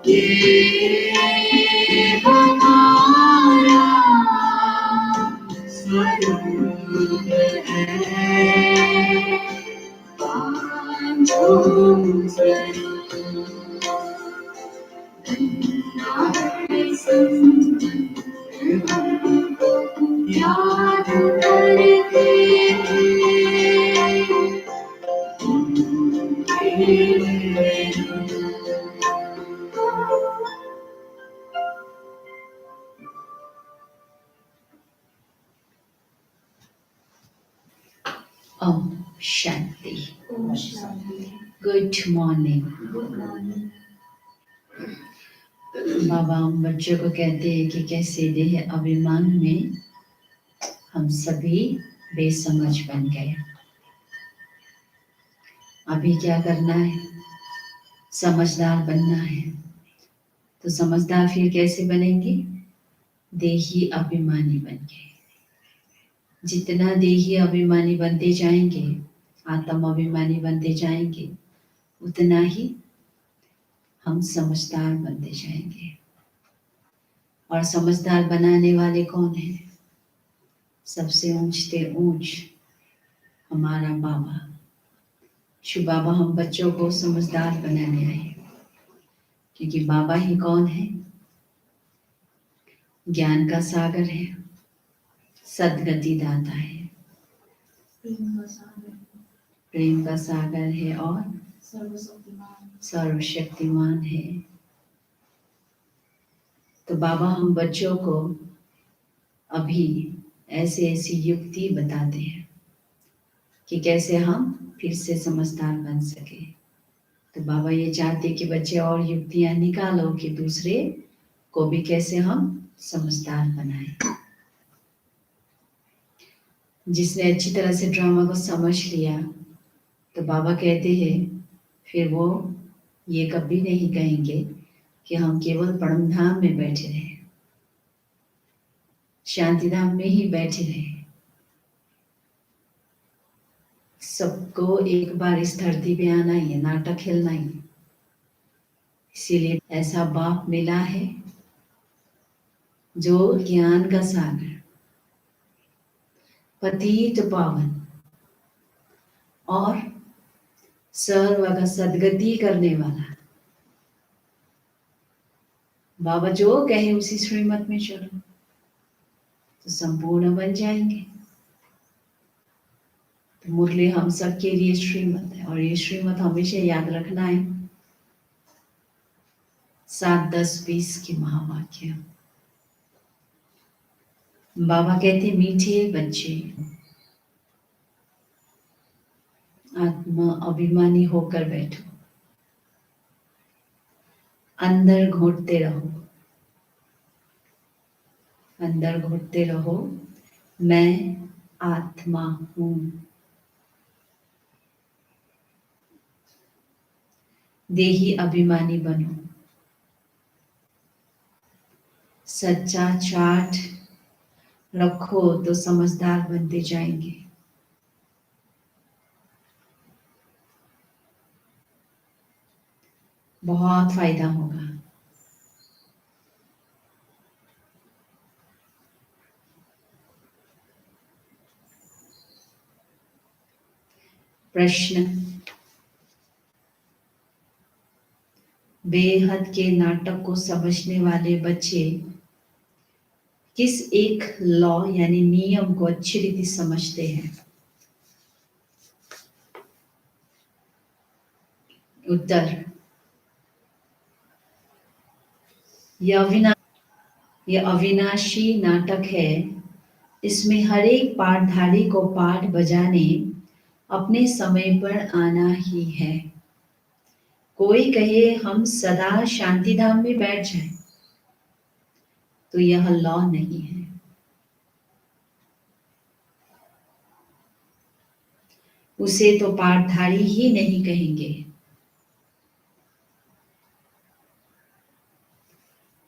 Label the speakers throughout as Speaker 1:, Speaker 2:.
Speaker 1: ये हमारा स्वरूप है, पांचों स्वरूप हमारे संग हमको याद करते हैं उनके Om Shanti.
Speaker 2: Om Shanti.
Speaker 1: Good morning.
Speaker 2: Good morning.
Speaker 1: बाबा हम बच्चों को कहते हैं कि कैसे देह अभिमान में हम सभी बेसमझ बन गए। अभी क्या करना है? समझदार बनना है। तो समझदार फिर कैसे बनेंगे? देही अभिमानी बन के। जितना देही अभिमानी बनते जाएंगे, आत्म अभिमानी बनते जाएंगे, उतना ही हम समझदार बनते जाएंगे। और समझदार बनाने वाले कौन है? सबसे ऊंचते ऊंच हमारा बाबा। शिव बाबा हम बच्चों को समझदार बनाने आए, क्योंकि बाबा ही कौन है? ज्ञान का सागर है, सद्गति दाता है, प्रेम का सागर है और सर्वशक्तिमान है। तो बाबा हम बच्चों को अभी ऐसी ऐसी युक्ति बताते हैं कि कैसे हम फिर से समझदार बन सके। तो बाबा ये चाहते कि बच्चे और युक्तियां निकालो कि दूसरे को भी कैसे हम समझदार बनाएं। जिसने अच्छी तरह से ड्रामा को समझ लिया, तो बाबा कहते हैं फिर वो ये कभी नहीं कहेंगे कि हम केवल परम धाम में बैठे रहे, शांति धाम में ही बैठे रहे। सबको एक बार इस धरती पे आना ही है, नाटक खेलना ही है। इसीलिए ऐसा बाप मिला है जो ज्ञान का सागर, पतित पावन और सर्व का सद्गति करने वाला। बाबा जो कहे उसी श्रीमत में चलो तो संपूर्ण बन जाएंगे। तो मुरली हम सब के लिए श्रीमत है, और ये श्रीमत हमेशा याद रखना है। 7, 10, 20 के महावाक्य। बाबा कहते मीठे बच्चे, आत्मा अभिमानी होकर बैठो, अंदर घुटते रहो, अंदर घुटते रहो, मैं आत्मा हूं। देही अभिमानी बनो, सच्चा चाट रखो तो समझदार बनते जाएंगे। बहुत फायदा होगा। प्रश्न, बेहद के नाटक को समझने वाले बच्चे किस एक लॉ यानी नियम को अच्छी रीति समझते हैं? उत्तर, यह अविनाशी नाटक है। इसमें हर एक पाठधारी को पाठ बजाने अपने समय पर आना ही है। कोई कहे हम सदा शांति धाम में बैठ जाएं, तो यह लॉ नहीं है। उसे तो पाठधारी ही नहीं कहेंगे।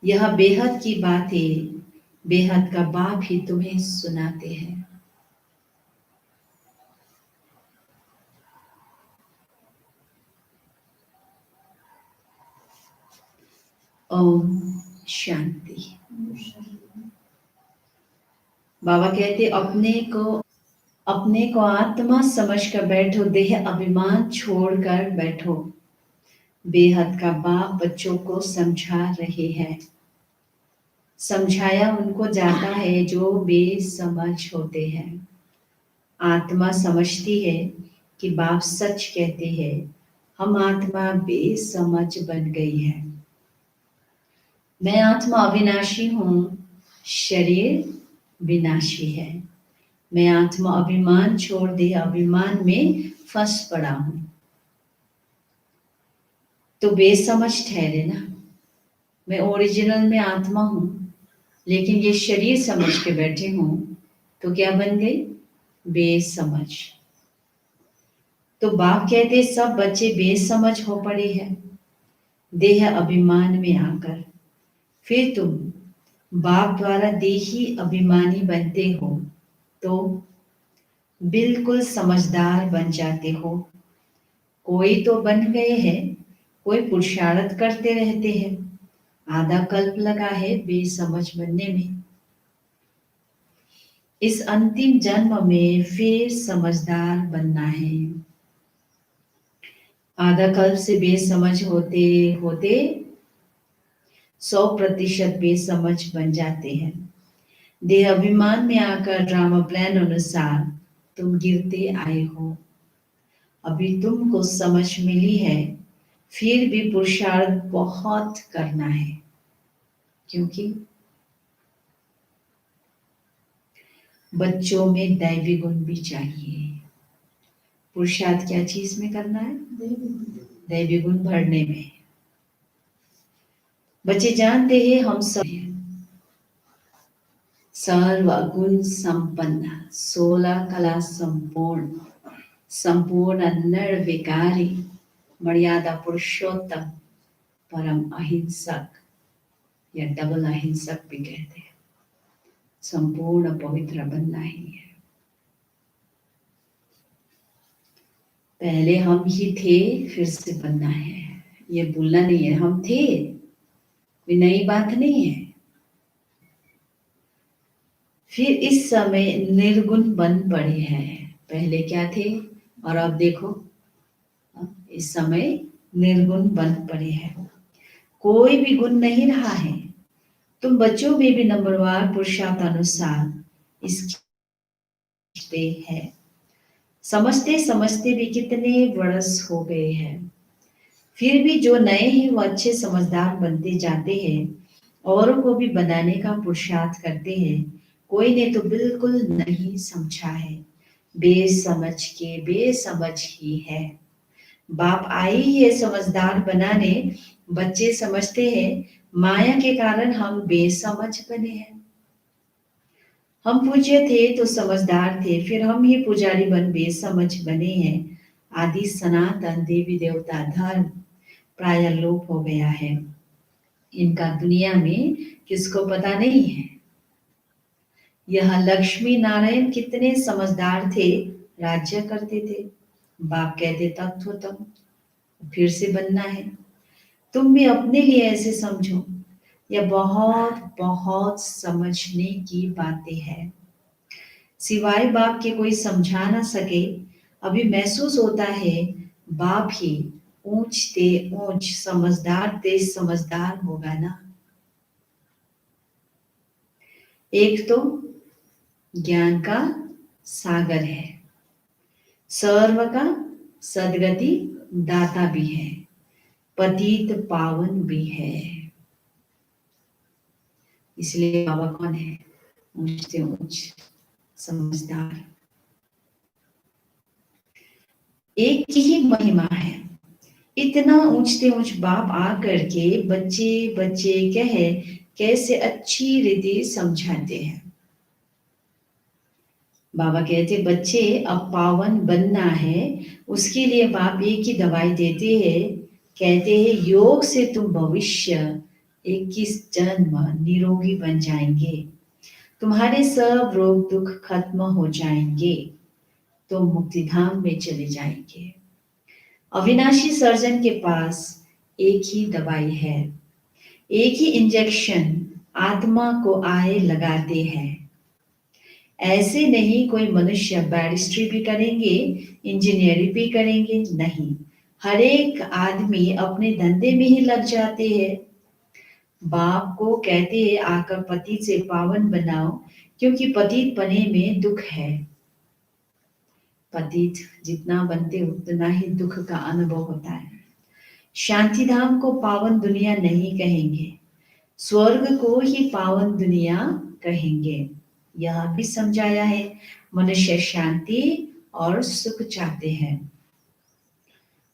Speaker 1: यह बेहद की बातें बेहद का बाप ही तुम्हें सुनाते हैं। ओम शांति। बाबा कहते अपने को आत्मा समझकर बैठो, देह अभिमान छोड़कर बैठो। बेहद का बाप बच्चों को समझा रहे हैं। समझाया उनको जाता है जो बेसमझ होते हैं। आत्मा समझती है कि बाप सच कहते हैं। हम आत्मा बेसमझ बन गई है। मैं आत्मा अविनाशी हूँ, शरीर विनाशी है। मैं आत्मा अभिमान छोड़ दे अभिमान में फंस पड़ा हूँ, तो बेसमझ ठहरे ना। मैं ओरिजिनल में आत्मा हूँ, लेकिन ये शरीर समझ के बैठे हूँ, तो क्या बन गई? बेसमझ। तो बाप कहते सब बच्चे बेसमझ हो पड़े हैं देह अभिमान में आकर। फिर तुम बाप द्वारा देही अभिमानी बनते हो तो बिल्कुल समझदार बन जाते हो। कोई तो बन गए हैं, कोई पुरुषार्थ करते रहते हैं। आधा कल्प लगा है बेसमझ बनने में। इस अंतिम जन्म में फिर समझदार बनना है। आधा कल्प से बेसमझ होते होते 100% बेसमझ बन जाते हैं। देह अभिमान में आकर ड्रामा प्लान अनुसार तुम गिरते आए हो। अभी तुमको समझ मिली है, फिर भी पुरुषार्थ बहुत करना है, क्योंकि बच्चों में दैवी गुण भी चाहिए। पुरुषार्थ क्या चीज में करना है? दैवी गुण भरने में। बच्चे जानते हैं हम सब सर्व गुण संपन्न, 16 कला संपूर्ण, संपूर्ण निर्विकारी, मर्यादा पुरुषोत्तम, परम अहिंसक या डबल अहिंसक भी कहते हैं। संपूर्ण पवित्र बनना ही है। पहले हम ही थे, फिर से बनना है। ये भूलना नहीं है, हम थे, कोई नई बात नहीं है। फिर इस समय निर्गुण बन पड़े हैं। पहले क्या थे और अब देखो, इस समय निर्गुण बन पड़े हैं। कोई भी गुण नहीं रहा है। तुम बच्चों में भी नंबरवार पुरुषार्थ अनुसार इसके है। समझते समझते भी कितने वर्ष हो गए हैं। फिर भी जो नए हैं वो अच्छे समझदार बनते जाते हैं, औरों को भी बनाने का पुरुषार्थ करते हैं। कोई ने तो बिल्कुल नहीं समझा है, बेसमझ ही है। बाप आए ही है समझदार बनाने। बच्चे समझते हैं माया के कारण हम बेसमझ बने हैं। हम पूज्य थे तो समझदार थे, फिर हम ही पुजारी बन बेसमझ बने हैं। आदि सनातन देवी देवता धर्म प्राय लोप हो गया है। इनका दुनिया में किसको पता नहीं है। यह लक्ष्मी नारायण कितने समझदार थे, राज्य करते थे। बाप कहते तत्वतम, फिर से बनना है। तुम भी अपने लिए ऐसे समझो। यह बहुत बहुत समझने की बातें हैं। सिवाय बाप के कोई समझा ना सके। अभी महसूस होता है बाप ही ऊंचते ऊंच समझदार तेज समझदार होगा ना। एक तो ज्ञान का सागर है, सर्व का सदगति दाता भी है, पतित पावन भी है। इसलिए बाबा कौन है? ऊंचते ऊंच समझदार। एक की ही महिमा है। इतना ऊंचते ऊंच बाप आकर के बच्चे बच्चे कहे कैसे अच्छी रीति समझाते हैं। बाबा कहते बच्चे अब पावन बनना है, उसके लिए बाप एक ही दवाई देते हैं। कहते हैं योग से तुम भविष्य 21 जन्म निरोगी बन जाएंगे। तुम्हारे सब रोग दुख खत्म हो जाएंगे, तुम मुक्ति धाम में चले एक ही इंजेक्शन आत्मा को आए लगाते हैं। ऐसे नहीं कोई मनुष्य बैरिस्ट्री भी करेंगे, इंजीनियरिंग भी करेंगे, नहीं। हर एक आदमी अपने धंधे में ही लग जाते हैं। बाप को कहते हैं आकर पति से पावन बनाओ, क्योंकि पतित बने में दुख है। पतित जितना बनते उतना ही दुख का अनुभव होता है। शांति धाम को पावन दुनिया नहीं कहेंगे, स्वर्ग को ही पावन दुनिया कहेंगे। यह भी समझाया है। मनुष्य शांति और सुख चाहते हैं।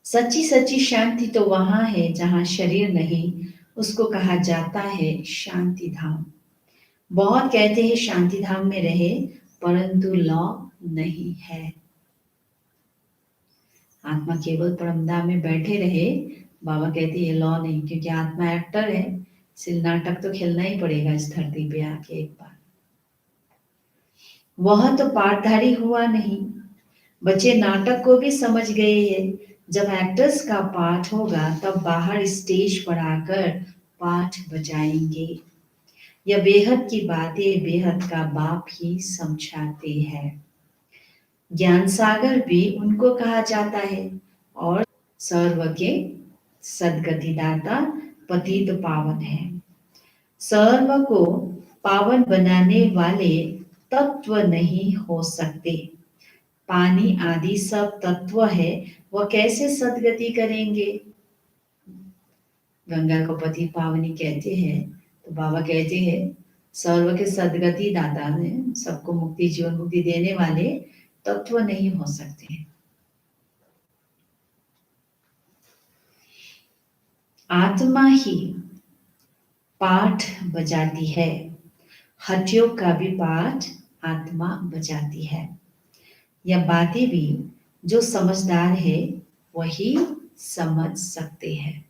Speaker 1: सच्ची सच्ची शांति तो वहां है जहां शरीर नहीं, उसको कहा जाता है शांति धाम। बहुत कहते हैं शांति धाम में रहे, परंतु लॉ नहीं है। आत्मा केवल परमधाम में बैठे रहे, बाबा कहते हैं लॉ नहीं, क्योंकि आत्मा एक्टर है, इसलिए नाटक तो खेलना ही पड़ेगा इस धरती पे आके एक बार। वह तो पाठधारी हुआ नहीं। बच्चे नाटक को भी समझ गए हैं। जब एक्टर्स का पाठ होगा तब बाहर स्टेज पर आकर पाठ बजाएंगे। यह बेहद की बातें बेहद का बाप ही समझाते हैं। ज्ञान सागर भी उनको कहा जाता है, और सर्व के सदगतिदाता पतित पावन है। सर्व को पावन बनाने वाले तत्व नहीं हो सकते। पानी आदि सब तत्व है, वह कैसे सदगति करेंगे? गंगा को पति पावनी कहते हैं, तो बाबा कहते हैं सर्व के सदगति दाता है, सबको मुक्ति जीवन मुक्ति देने वाले तत्व नहीं हो सकते। आत्मा ही पाठ बजाती है। हठयोग का भी पाठ आत्मा बजाती है। यह बातें भी जो समझदार है वही समझ सकते हैं।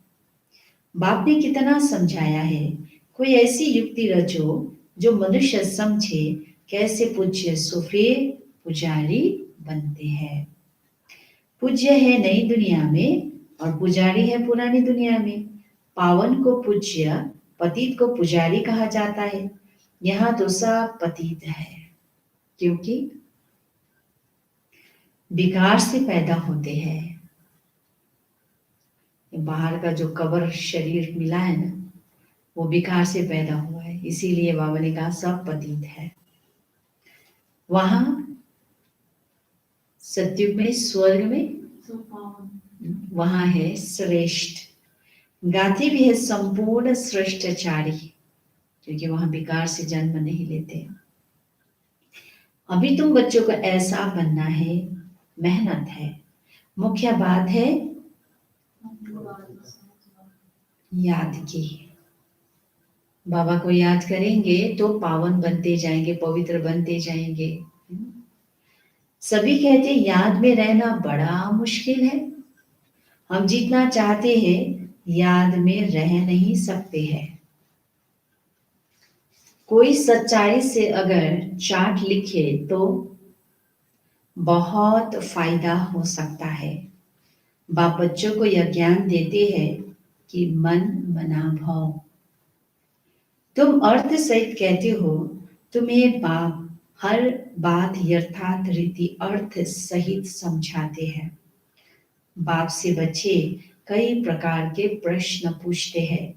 Speaker 1: बाप ने कितना समझाया है। कोई ऐसी युक्ति रचो जो मनुष्य समझे कैसे पूज्य सूफी पुजारी बनते हैं। पूज्य है नई दुनिया में और पुजारी है पुरानी दुनिया में। पावन को पूज्य, पतित को पुजारी कहा जाता है। यहाँ तो सब पतित है, क्योंकि विकार से पैदा होते हैं। बाहर का जो कबर शरीर मिला है ना, वो विकार से पैदा हुआ है, इसीलिए बाबा ने कहा सब पतित है। वहां सत्युग में, स्वर्ग में वहां है श्रेष्ठ। गाती भी है संपूर्ण श्रेष्ठाचारी, क्योंकि वहां विकार से जन्म नहीं लेते। अभी तुम बच्चों को ऐसा बनना है, मेहनत है। मुख्य बात है याद की। बाबा को याद करेंगे तो पावन बनते जाएंगे, पवित्र बनते जाएंगे। सभी कहते याद में रहना बड़ा मुश्किल है। हम जितना चाहते हैं याद में रह नहीं सकते हैं। कोई सच्चाई से अगर चार्ट लिखे तो बहुत फायदा हो सकता है। बाप बच्चों को यह ज्ञान देते हैं कि मन मना भाव। तुम अर्थ सहित कहते हो, तुम्हें बाप हर बात यथार्थ रीति अर्थ सहित समझाते हैं। बाप से बच्चे कई प्रकार के प्रश्न पूछते हैं।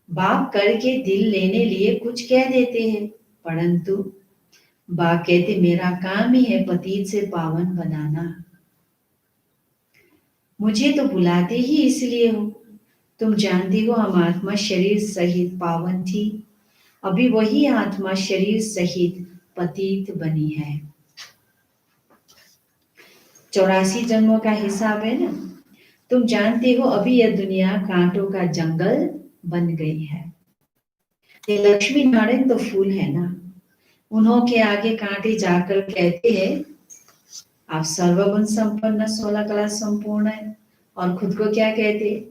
Speaker 1: बाप करके दिल लेने लिए कुछ कह देते हैं, परंतु बाप कहते मेरा काम ही है पतित से पावन बनाना। मुझे तो बुलाते ही इसलिए हो। तुम जानती हो हम आत्मा शरीर सहित पावन थी, अभी वही आत्मा शरीर सहित पतित बनी है। 84 जन्मों का हिसाब है ना। तुम जानते हो अभी यह दुनिया कांटों का जंगल बन गई है। ये लक्ष्मी नारायण तो फूल है ना, उन्हों के आगे कांटे जाकर कहते हैं आप सर्वगुण संपन्न 16 कला संपूर्ण है, और खुद को क्या कहते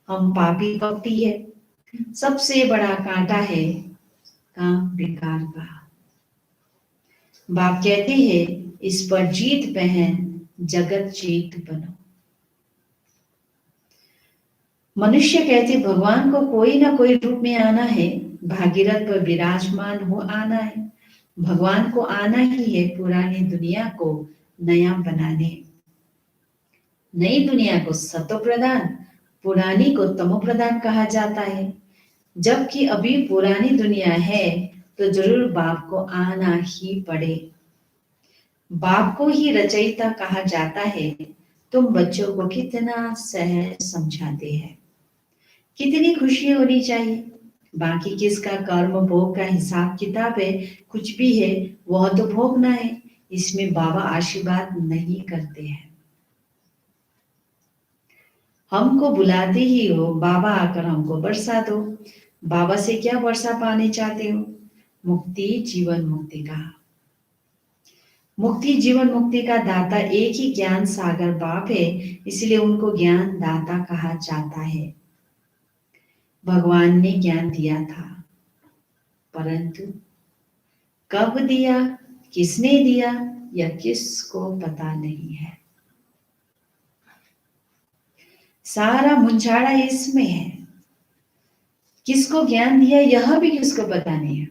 Speaker 1: हम पापी कपटी है। सबसे बड़ा कांटा है काम विकार का। बाप कहते हैं इस पर जीत पहन जगत जीत बनो। मनुष्य कहते भगवान को कोई ना कोई रूप में आना है, भागीरथ पर विराजमान हो आना है। भगवान को आना ही है पुरानी दुनिया को नया बनाने। नई दुनिया को सतो प्रधान, पुरानी को तमो प्रधान कहा जाता है। जबकि अभी पुरानी दुनिया है तो जरूर बाप को आना ही पड़े। बाप को ही रचयिता कहा जाता है। तुम बच्चों को कितना सहज समझाते हैं, कितनी खुशी होनी चाहिए। बाकी किसका कर्म भोग का हिसाब किताब है, कुछ भी है वह तो भोगना है। इसमें बाबा आशीर्वाद नहीं करते हैं। हमको बुलाते ही हो बाबा आकर हमको बरसा दो। बाबा से क्या वर्षा पाने चाहते हो? मुक्ति, जीवन मुक्ति का। मुक्ति जीवन मुक्ति का दाता एक ही ज्ञान सागर बाप है, इसलिए उनको ज्ञान दाता कहा जाता है। भगवान ने ज्ञान दिया था, परंतु कब दिया, किसने दिया, यह किसको पता नहीं है। सारा मुंझाड़ा इसमें है। किसको ज्ञान दिया यह भी किसको पता नहीं है।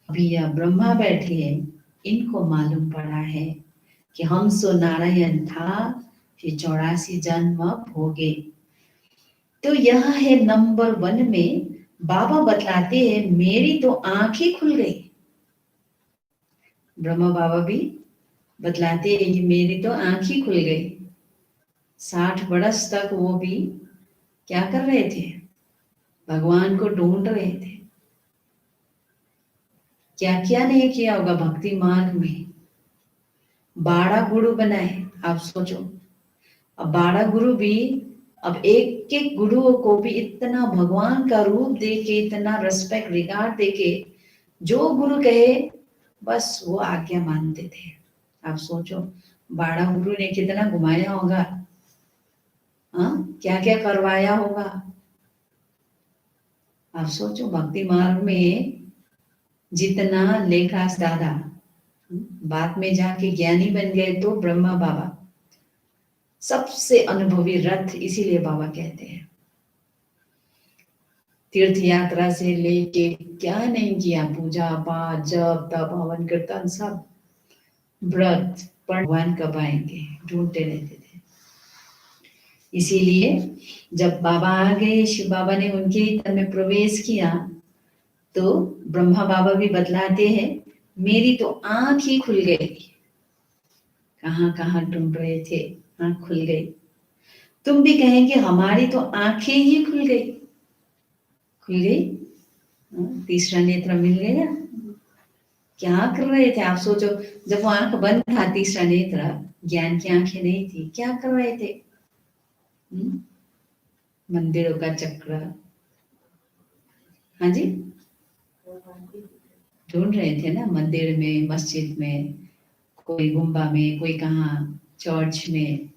Speaker 1: अभी यह ब्रह्मा बैठे हैं, इनको मालूम पड़ा है कि हम सो नारायण था, फिर 84 जन्म भोगे। तो यह है नंबर 1 में बाबा बतलाते हैं मेरी तो आंखें खुल गई। ब्रह्मा बाबा भी बतलाते हैं कि मेरी तो आंखें खुल गई। 60 वर्ष तक वो भी क्या कर रहे थे? भगवान को ढूंढ रहे थे। क्या क्या नहीं किया होगा भक्ति मार्ग में। 12 गुरु बनाए, आप सोचो। अब 12 गुरु भी, अब एक एक गुरुओं को भी इतना भगवान का रूप देके, इतना रिस्पेक्ट रिगार्ड देके, जो गुरु कहे बस वो आज्ञा मानते थे। आप सोचो 12 गुरु ने कितना घुमाया होगा, हाँ क्या क्या करवाया होगा। आप सोचो भक्ति मार्ग में जितना लेखराज दादा बाद में जाके ज्ञानी बन गए, तो ब्रह्मा बाबा सबसे अनुभवी रथ, इसीलिए बाबा कहते हैं तीर्थ यात्रा से लेके क्या नहीं किया, पूजा पाठ जप तप हवन कीर्तन सब, व्रत पर भगवान कब आएंगे ढूंढते रहते थे। इसीलिए जब बाबा आ गए, शिव बाबा ने उनके ही तन में प्रवेश किया, तो ब्रह्मा बाबा भी बतलाते हैं मेरी तो आंख ही खुल गई। कहां कहां ढूंढ रहे थे, आंख खुल गई। तुम भी कहेंगे हमारी तो आंखें ही खुल गई। खुल गई, तीसरा नेत्र मिल गया। क्या कर रहे थे आप सोचो, जब वो आंख बंद था तीसरा नेत्र, ज्ञान की आंखें नहीं थी, क्या कर रहे थे? मंदिरों का चक्र, हाँ जी, ढूंढ रहे थे ना, मंदिर में, मस्जिद में, कोई गुम्बा में, कोई कहाँ चर्च में।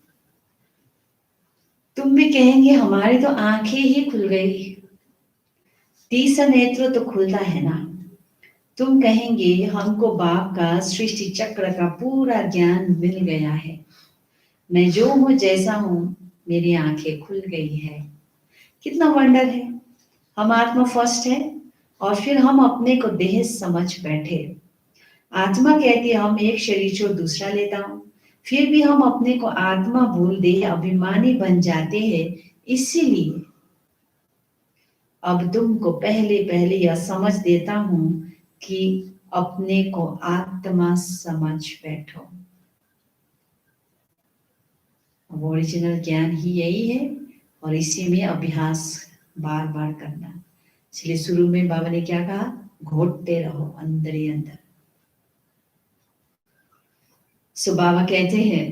Speaker 1: तुम भी कहेंगे हमारी तो आंखें ही खुल गई। तीसरा नेत्र तो खुलता है ना। तुम कहेंगे हमको बाप का सृष्टि चक्र का पूरा ज्ञान मिल गया है, मैं जो हूं जैसा हूं, मेरी आंखें खुल गई है। कितना वंडर है। हम आत्मा फर्स्ट है और फिर हम अपने को देह समझ बैठे। आत्मा कहती है हम एक शरीर छोड़ दूसरा लेता हूं, फिर भी हम अपने को आत्मा भूल दे अभिमानी बन जाते हैं। इसीलिए अब तुमको पहले पहले यह समझ देता हूं कि अपने को आत्मा समझ बैठो। अब ओरिजिनल ज्ञान ही यही है और इसी में अभ्यास बार बार करना। इसलिए शुरू में बाबा ने क्या कहा, घोटते रहो अंदर ही अंदर। सो बाबा कहते हैं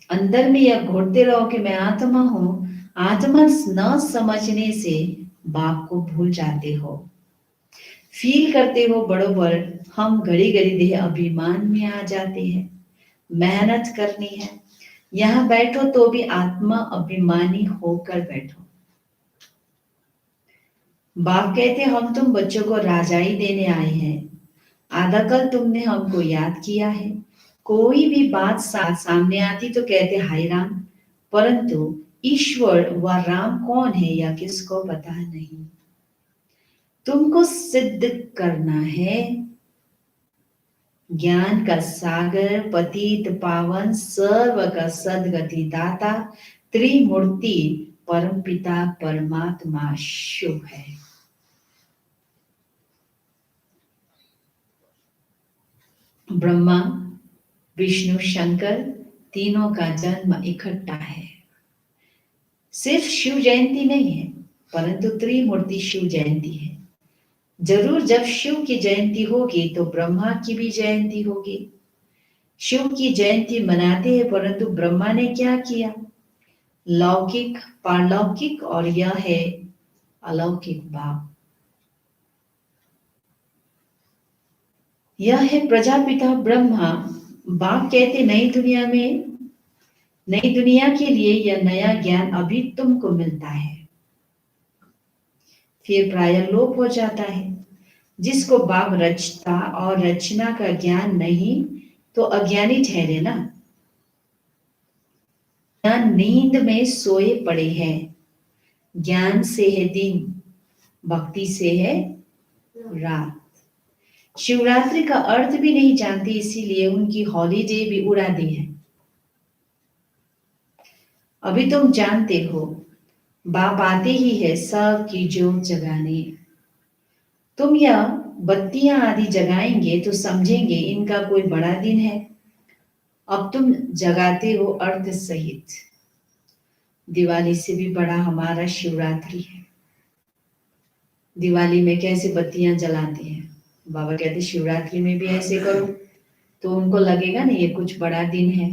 Speaker 1: अंदर में यह घोटते रहो कि मैं आत्मा हूं। आत्मा न समझने से बाप को भूल जाते हो, फील करते हो बड़ोबर हम घड़ी घड़ी देह अभिमान में आ जाते हैं। मेहनत करनी है, यहां बैठो तो भी आत्मा अभिमानी होकर बैठो। बाप कहते हम तुम बच्चों को राजाई देने आए हैं। आधा कल तुमने हमको याद किया है। कोई भी बात सामने आती तो कहते हाय राम, परंतु ईश्वर व राम कौन है यह किसको पता नहीं। तुमको सिद्ध करना है ज्ञान का सागर, पतित पावन, सर्व का सदगति दाता, त्रिमूर्ति परमपिता परमात्मा शिव है। ब्रह्मा विष्णु शंकर तीनों का जन्म इकट्ठा है। सिर्फ शिव जयंती नहीं है, परंतु त्रिमूर्ति शिव जयंती है। जरूर जब शिव की जयंती होगी तो ब्रह्मा की भी जयंती होगी। शिव की जयंती मनाते हैं, परंतु ब्रह्मा ने क्या किया? लौकिक, पारलौकिक और यह है अलौकिक बाप। यह है प्रजापिता ब्रह्मा। बाप कहते नई दुनिया में, नई दुनिया के लिए यह नया ज्ञान अभी तुमको मिलता है, फिर प्राय लोप हो जाता है। जिसको बाप रचता और रचना का ज्ञान नहीं तो अज्ञानी ठहरे ना। ज्ञान नींद में सोए पड़े हैं। ज्ञान से है दिन, भक्ति से है रात। शिवरात्रि का अर्थ भी नहीं जानती, इसीलिए उनकी हॉलीडे भी उड़ा दी है। अभी तुम जानते हो बाप आते ही है सबकी जोत जगाने। तुम यह बत्तियां आदि जगाएंगे तो समझेंगे इनका कोई बड़ा दिन है। अब तुम जगाते हो अर्थ सहित। दिवाली से भी बड़ा हमारा शिवरात्रि है। दिवाली में कैसे बत्तियां जलाते हैं, बाबा कहते शिवरात्रि में भी ऐसे करो, तो उनको लगेगा ना ये कुछ बड़ा दिन है,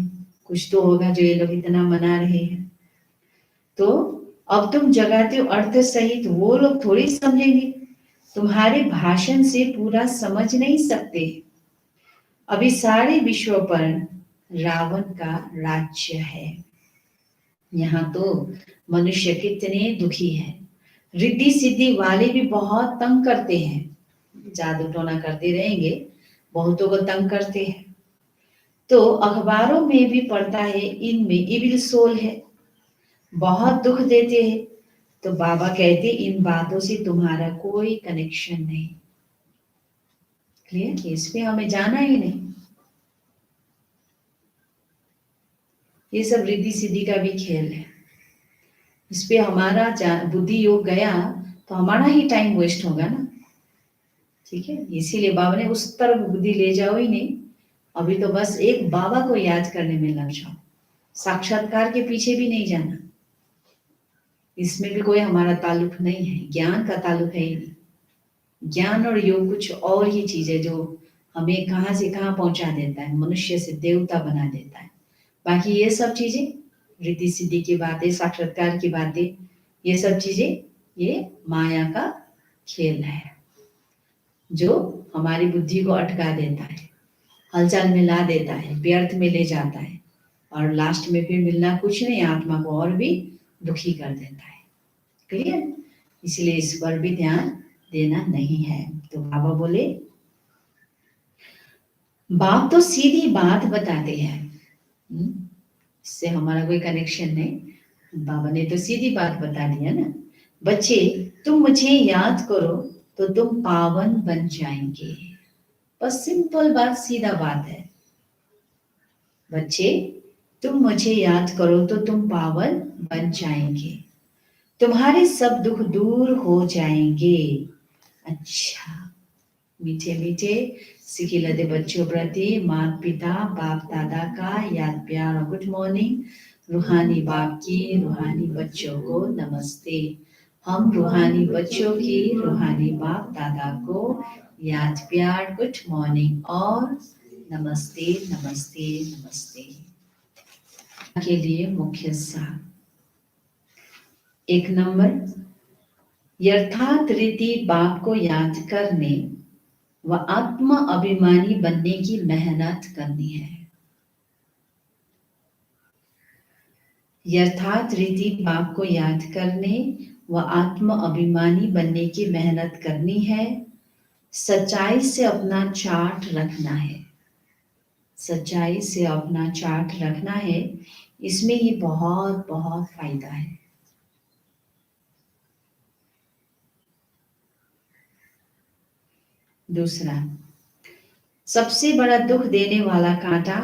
Speaker 1: कुछ तो होगा जो ये लोग इतना मना रहे हैं। तो अब तुम जगाते हो अर्थ सहित, वो लोग थोड़ी समझेंगे। तुम्हारे भाषण से पूरा समझ नहीं सकते। अभी सारे विश्व पर रावण का राज्य है। यहाँ तो मनुष्य कितने दुखी हैं। रिद्धि सिद्धि वाले भी बहुत तंग करते हैं, जादू टोना करते रहेंगे, बहुतों को तंग करते हैं। तो अखबारों में भी पढ़ता है इनमें इविल सोल है, बहुत दुख देते हैं। तो बाबा कहते इन बातों से तुम्हारा कोई कनेक्शन नहीं। क्लियर? इस पे हमें जाना ही नहीं। ये सब रिद्धि सिद्धि का भी खेल है। इस पे हमारा बुद्धि योग गया तो हमारा ही टाइम वेस्ट होगा ना। ठीक है, इसीलिए बाबा ने उस तरफ बुद्धि ले जाओ ही नहीं। अभी तो बस एक बाबा को याद करने में लग जाओ, साक्षात्कार के पीछे भी नहीं जाना। इसमें भी कोई हमारा ताल्लुक नहीं है, ज्ञान का ताल्लुक है ही नहीं। ज्ञान और योग कुछ और ही चीज है जो हमें कहाँ से कहाँ पहुंचा देता है, मनुष्य से देवता बना देता है। बाकी ये सब चीजें, रिद्धि सिद्धि की बातें, साक्षात्कार की बातें, ये सब चीजें ये माया का खेल है जो हमारी बुद्धि को अटका देता है, हलचल में ला देता है, व्यर्थ में ले जाता है, और लास्ट में फिर मिलना कुछ नहीं, आत्मा को और भी दुखी कर देता है। क्लियर? इसलिए इस पर भी ध्यान देना नहीं है। तो बाबा बोले बाप तो सीधी बात बताते हैं, इससे हमारा कोई कनेक्शन नहीं। बाबा ने तो सीधी बात बता दिया ना, बच्चे तुम मुझे याद करो तो तुम पावन बन जाएंगे। बस सिंपल बात, सीधा बात है। बच्चे तुम मुझे याद करो तो तुम पावन बन जाएंगे, तुम्हारे सब दुख दूर हो जाएंगे। अच्छा, मीठे मीठे सिखिलते बच्चों प्रति माता पिता बाप दादा का याद प्यार और गुड मॉर्निंग। रूहानी बाप की रूहानी बच्चों को नमस्ते। हम रूहानी बच्चों की रूहानी बाप दादा को याद प्यार गुड मॉर्निंग और नमस्ते नमस्ते नमस्ते। के लिए मुख्य सार, 1 नंबर, यथार्थ रीति बाप को याद करने व आत्म अभिमानी बनने की मेहनत करनी है। यथार्थ रीति बाप को याद करने व आत्म अभिमानी बनने की मेहनत करनी है। सच्चाई से अपना चार्ट रखना है, सच्चाई से अपना चार्ट रखना है। इसमें ही बहुत बहुत फायदा है। दूसरा, सबसे बड़ा दुख देने वाला कांटा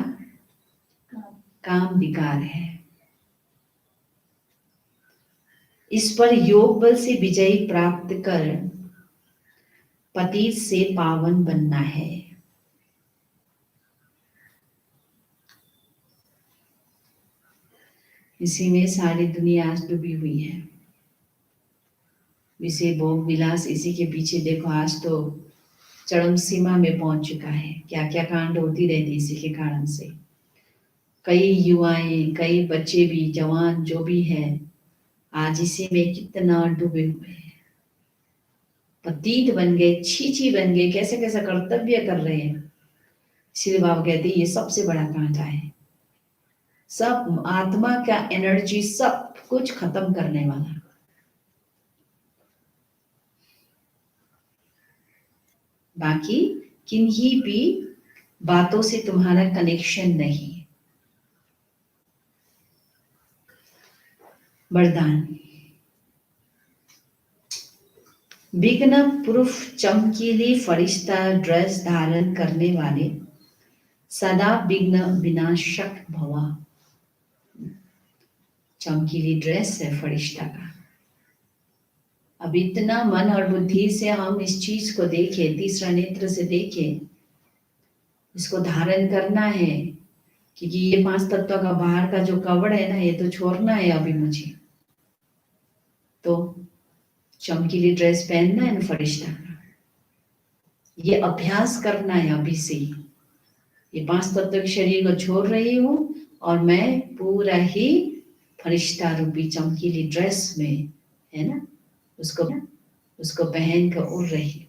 Speaker 1: काम विकार है। इस पर योग बल से विजय प्राप्त कर पतित से पावन बनना है। इसी में सारी दुनिया आज डूबी हुई है। विषय भोग विलास इसी के पीछे देखो, आज तो चरम सीमा में पहुंच चुका है। क्या क्या कांड होती रहती इसी के कारण से। कई युवाएं, कई बच्चे भी, जवान जो भी है, आज इसी में कितना डूबे हुए हैं। पतित बन गए, छीछी बन गए, कैसे कैसे कर्तव्य कर रहे हैं। इसलिए बाबा कहते हैं ये सबसे बड़ा कांटा है। सब आत्मा का एनर्जी सब कुछ खत्म करने वाला। बाकी किन्हीं भी बातों से तुम्हारा कनेक्शन नहीं। वरदान, विघ्न प्रूफ चमकीली फरिश्ता ड्रेस धारण करने वाले सदा विघ्न विनाशक भवा। चमकीली ड्रेस है फरिश्ता का। अब इतना मन और बुद्धि से हम इस चीज को देखें, तीसरा नेत्र से देखें, इसको धारण करना है, क्योंकि ये 5 तत्वों का बाहर का जो कवड़ है ना, ये तो छोड़ना है अभी मुझे। तो चमकीली ड्रेस पहनना है ना फरिश्ता का, ये अभ्यास करना है अभी से। ये 5 तत्व के शरीर को छोड़ रही हूं और मैं पूरा ही फरिश्ता रूपी चमकीली ड्रेस में, है ना, उसको पहन कर उड़ रही हूं।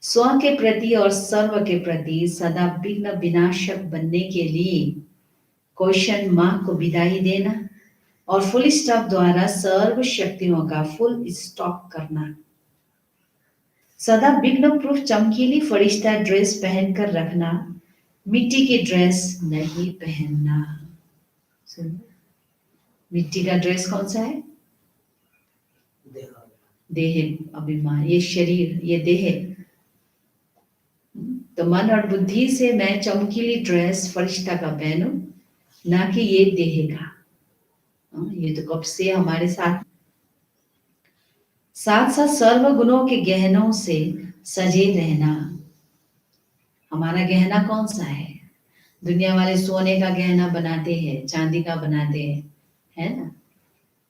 Speaker 1: स्व के प्रति और सर्व के प्रति सदा विघ्न विनाशक बनने के लिए क्वेश्चन मार्क को विदाई देना और फुल स्टॉप द्वारा सर्व शक्तियों का फुल स्टॉप करना। सदा विघ्न प्रूफ चमकीली फरिश्ता ड्रेस पहनकर रखना, मिट्टी की ड्रेस नहीं पहनना। मिट्टी का ड्रेस कौन सा है? देह अभिमान, ये शरीर, ये देह। तो मन और बुद्धि से मैं चमकीली ड्रेस फरिश्ता का पहनूं, ना कि ये देह का। ये तो कब से हमारे साथ साथ सर्व गुणों के गहनों से सजे रहना। हमारा गहना कौन सा है? दुनिया वाले सोने का गहना बनाते हैं, चांदी का बनाते हैं, है ना,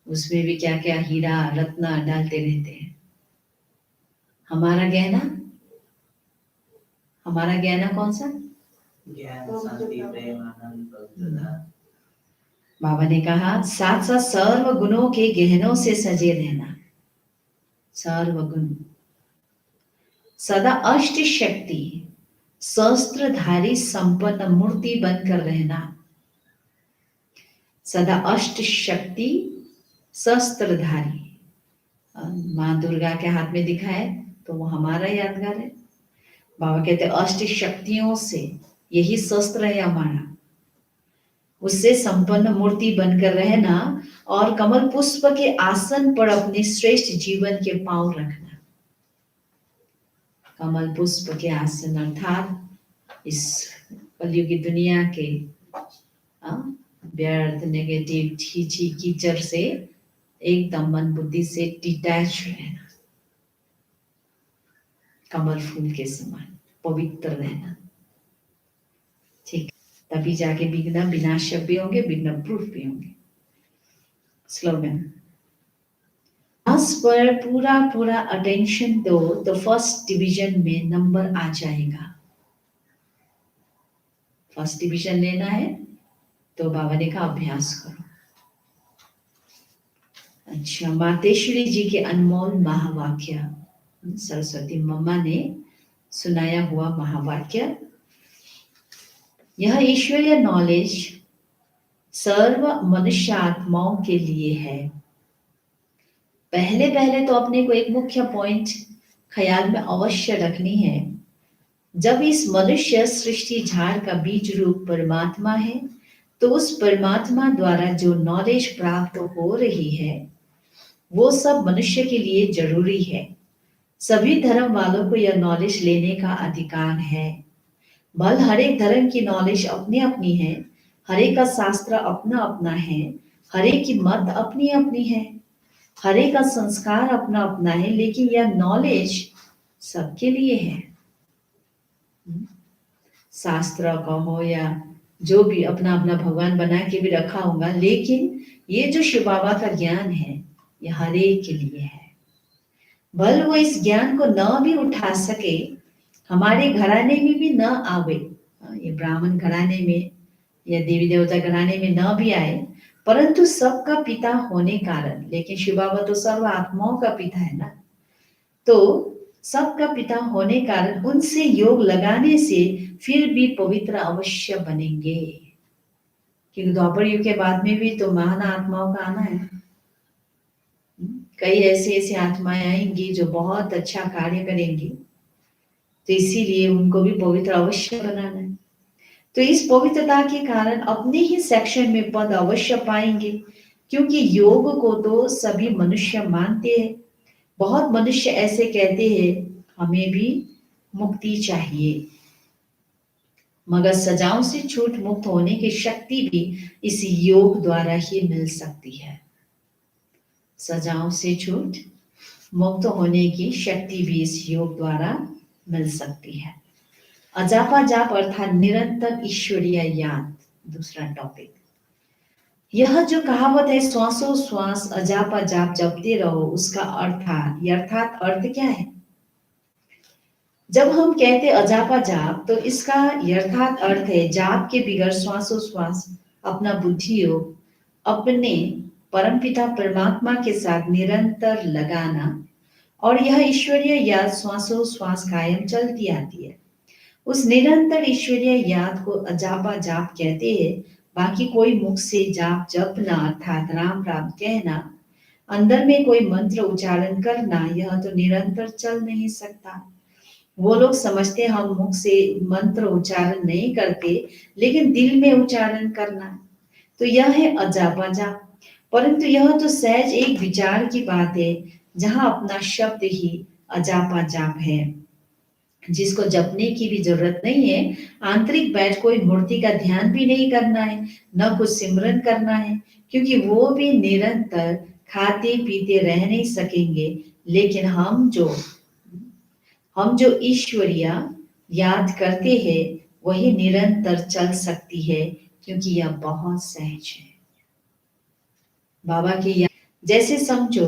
Speaker 1: उसमें भी क्या क्या हीरा रत्न डालते रहते हैं। हमारा गहना कौन सा?
Speaker 3: ज्ञान, शांति, प्रेम, आनंद, पवित्रता।
Speaker 1: बाबा ने कहा साथ साथ सर्व गुणों के गहनों से सजे रहना। सर्व गुण, सदा अष्ट शक्ति शस्त्रधारी संपन्न मूर्ति बनकर रहना। सदा अष्ट शक्ति शस्त्रधारी, माँ दुर्गा के हाथ में दिखा है तो वो हमारा यादगार है। बाबा कहते अष्ट शक्तियों से, यही शस्त्र है हमारा, उससे संपन्न मूर्ति बनकर रहना और कमल पुष्प के आसन पर अपने श्रेष्ठ जीवन के पांव रखना। कमल पुष्प के आसन अर्थात इस कलयुगी दुनिया के व्यर्थ नेगेटिव छीछी कीचड़ से एकदम मन बुद्धि से डिटैच रहना, कमल फूल के समान पवित्र रहना। ठीक, तभी जाके विघ्न विनाशक भी होंगे, विघ्न प्रूफ भी होंगे। स्लोगन, आज पर पूरा पूरा अटेंशन दो तो फर्स्ट डिवीजन में नंबर आ जाएगा। फर्स्ट डिवीजन लेना है तो बाबा ने कहा अभ्यास करो। अच्छा, मातेश्वरी जी के अनमोल महावाक्य, सरस्वती मम्मा ने सुनाया हुआ महावाक्य, यह ईश्वरीय नॉलेज सर्व मनुष्य आत्माओं के लिए है। पहले तो अपने को एक मुख्य पॉइंट ख्याल में अवश्य रखनी है जब इस मनुष्य सृष्टि झाड़ का बीज रूप परमात्मा है, तो उस परमात्मा द्वारा जो नॉलेज प्राप्त हो रही है वो सब मनुष्य के लिए जरूरी है। सभी धर्म वालों को यह नॉलेज लेने का अधिकार है। भल हर एक धर्म की नॉलेज अपनी अपनी है, हर एक का शास्त्र अपना अपना है, हर एक की मत अपनी अपनी है, हर एक का संस्कार अपना अपना है, लेकिन यह नॉलेज सबके लिए है। शास्त्र कहो या जो भी अपना अपना भगवान बना के भी रखा होगा, लेकिन ये जो शिव बाबा का ज्ञान है ये हर एक के लिए है। भल वो इस ज्ञान को न भी उठा सके, हमारे घराने में भी न आवे, ये ब्राह्मण घराने में या देवी देवता घराने में न भी आए, परंतु सबका पिता होने कारण, लेकिन शिव बाबा तो सर्व आत्माओं का पिता है ना, तो सबका पिता होने कारण उनसे योग लगाने से फिर भी पवित्र अवश्य बनेंगे। क्योंकि द्वापर युग के बाद में भी तो महान आत्माओं का आना है। कई ऐसे ऐसे आत्माएं आएंगी जो बहुत अच्छा कार्य करेंगी, तो इसीलिए उनको भी पवित्र अवश्य बनाना है। तो इस पवित्रता के कारण अपने ही सेक्शन में पद अवश्य पाएंगे, क्योंकि योग को तो सभी मनुष्य मानते हैं। बहुत मनुष्य ऐसे कहते हैं हमें भी मुक्ति चाहिए, मगर सजाओं से छूट मुक्त होने की शक्ति भी इस योग द्वारा ही मिल सकती है। सजाओं से छूट मुक्त होने की शक्ति भी इस योग द्वारा मिल सकती है। अजापा जाप अर्थात निरंतर ईश्वरीय याद, दूसरा टॉपिक। यह जो कहावत है श्वासों श्वास अजापा जाप जपते रहो, उसका अर्थात अर्थ क्या है? जब हम कहते अजापा जाप, तो इसका यथार्थ अर्थ है जाप के बिगड़ श्वासोश्वास अपना बुद्धि योग अपने परमपिता परमात्मा के साथ निरंतर लगाना, और यह ईश्वरीय याद श्वासोश्वास कायम चलती आती है। उस निरंतर ईश्वरीय याद को अजापा जाप कहते हैं। बाकी कोई मुख से जाप जपना अर्थात राम राम कहना, अंदर में कोई मंत्र उच्चारण करना, यह तो निरंतर चल नहीं सकता। वो लोग समझते हम मुख से मंत्र उच्चारण नहीं करते, लेकिन दिल में उच्चारण करना, तो यह है अजापा जाप। परंतु यह तो सहज एक विचार की बात है, जहां अपना शब्द ही अजापा जाप है, जिसको जपने की भी जरूरत नहीं है। आंतरिक बैठ कोई मूर्ति का ध्यान भी नहीं करना है, न कुछ सिमरन करना है, क्योंकि वो भी निरंतर खाते पीते रह नहीं सकेंगे। लेकिन हम जो ईश्वरीय याद करते हैं वही निरंतर चल सकती है, क्योंकि यह बहुत सहज है। बाबा की याद, जैसे समझो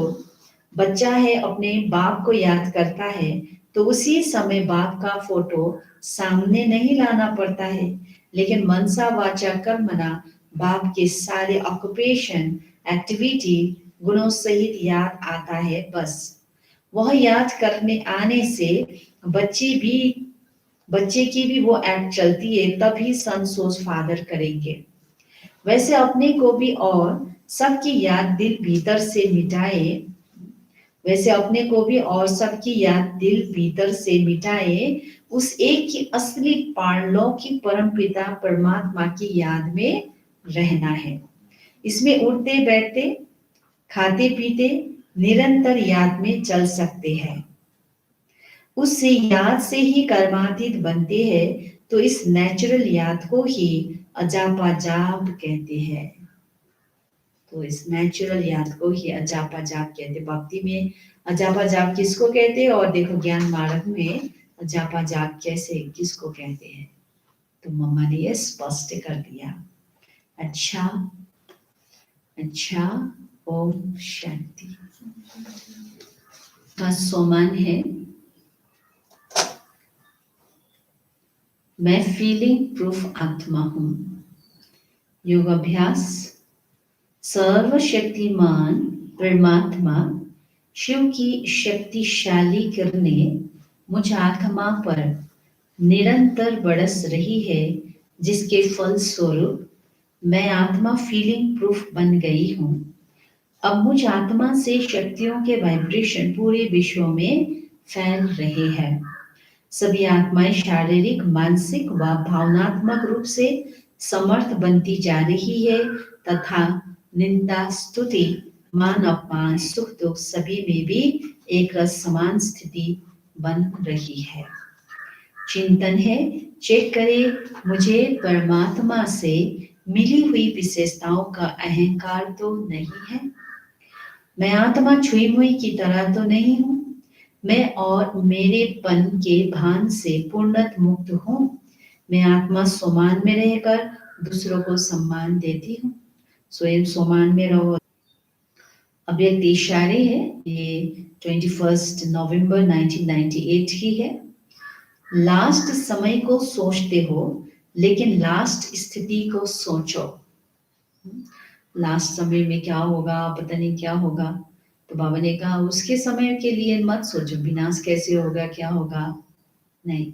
Speaker 1: बच्चा है अपने बाप को याद करता है, तो उसी समय बाप का फोटो सामने नहीं लाना पड़ता है, लेकिन मनसा वाचा कर्मणा बाप के सारे ऑक्यूपेशन एक्टिविटी गुणों सहित याद आता है। बस वह याद करने आने से बच्चे की भी वो एक्ट चलती है, तभी सन सोच फादर करेंगे। वैसे अपने को भी और सबकी याद दिल भीतर से मिटाए, उस एक की असली पारलौकिक परमपिता परमात्मा की याद में रहना है। इसमें उठते बैठते खाते पीते निरंतर याद में चल सकते हैं। उससे याद से ही कर्मातीत बनते हैं, तो इस नेचुरल याद को ही अजापा जाप कहते हैं। तो इस नेचुरल याद को ही अजापा जाप कहते हैं। भक्ति में अजापा जाप किसको कहते हैं, और देखो ज्ञान मार्ग में अजापा जाप कैसे किसको कहते हैं, तो मम्मा ने ये स्पष्ट कर दिया। अच्छा, ओम शांति। का सोमान है, मैं फीलिंग प्रूफ आत्मा हूं। योग अभ्यास। सर्वशक्तिमान परमात्मा शिव की शक्तिशाली किरणें मुझ आत्मा पर निरंतर बरस रही है, जिसके फल स्वरूप मैं आत्मा फीलिंग प्रूफ बन गई हूं। अब मुझ आत्मा से शक्तियों के वाइब्रेशन पूरे विश्व में फैल रहे हैं। सभी आत्माएं शारीरिक, मानसिक व भावनात्मक रूप से समर्थ बनती जा रही है तथा निंदा, स्तुति, मान अपमान, सुख दुख सभी में भी एक रस समान स्थिति बन रही है। चिंतन है, चेक करें, मुझे परमात्मा से मिली हुई विशेषताओं का अहंकार तो नहीं है। मैं आत्मा छुई मुई की तरह तो नहीं हूँ। मैं और मेरेपन के भान से पूर्णत मुक्त हूँ। मैं आत्मा सोमान में रहकर दूसरों को सम्मान देती हूँ। स्वयं सोमान में रहो। अव्यक्त इशारे है, ये 21 नवंबर 1998 की है। लास्ट समय को सोचते हो लेकिन लास्ट स्थिति को सोचो। लास्ट समय में क्या होगा, पता नहीं क्या होगा। तो बाबा ने कहा उसके समय के लिए मत सोचो, विनाश कैसे होगा, क्या होगा, नहीं।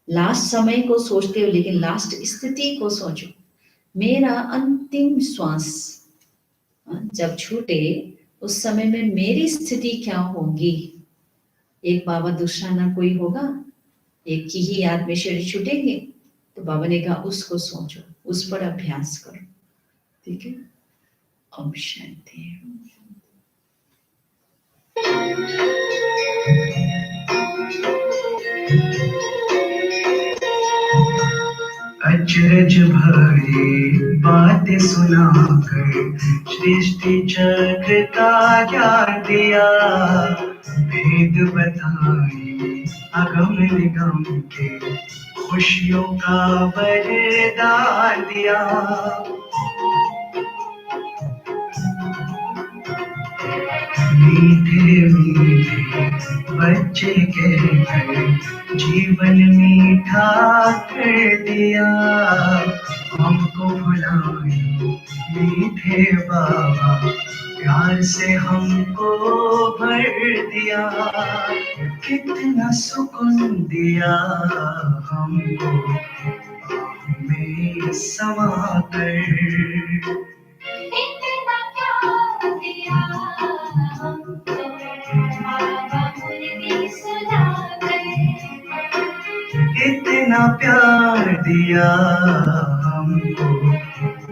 Speaker 1: लास्ट समय को सोचते हो लेकिन लास्ट स्थिति को सोचो। मेरा अंतिम श्वास जब छूटे उस समय में मेरी स्थिति क्या होगी। एक बाबा दूसरा ना कोई होगा, एक की ही याद में शरीर छूटेंगे। तो बाबा ने कहा उसको सोचो, उस पर अभ्यास करो। ठीक है। ओम शांति।
Speaker 4: अचरज भरी बातें सुनाकर सृष्टि चक्र का ज्ञान दिया, भेद बताए अगम निगम के खुशियों का वरदान दिया। मीठे मीठे बच्चे कहकर जीवन मीठा कर दिया। हमको भुलाए मीठे बाबा, प्यार से हमको भर दिया। कितना सुकून दिया हमको में समा कर।
Speaker 2: इतना प्यार दिया हमको बाबा मुरली सुनाकर।
Speaker 4: इतना प्यार दिया हमको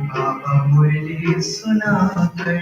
Speaker 4: बाबा मुरली सुनाकर।